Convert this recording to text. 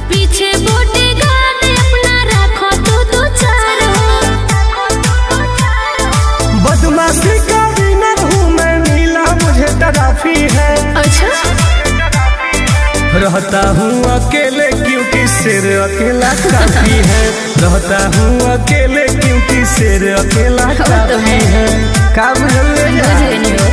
पीछे बॉडीगार्ड अपना रखो तू दो चार बदमाशी का विनर हूँ मैं, नीला मुझे तराफी है। अच्छा रहता हूँ अकेले क्योंकि शेर अकेला काफी है। रहता हूँ अकेले क्योंकि शेर अकेला काफी है। का बुझल बुझ गई।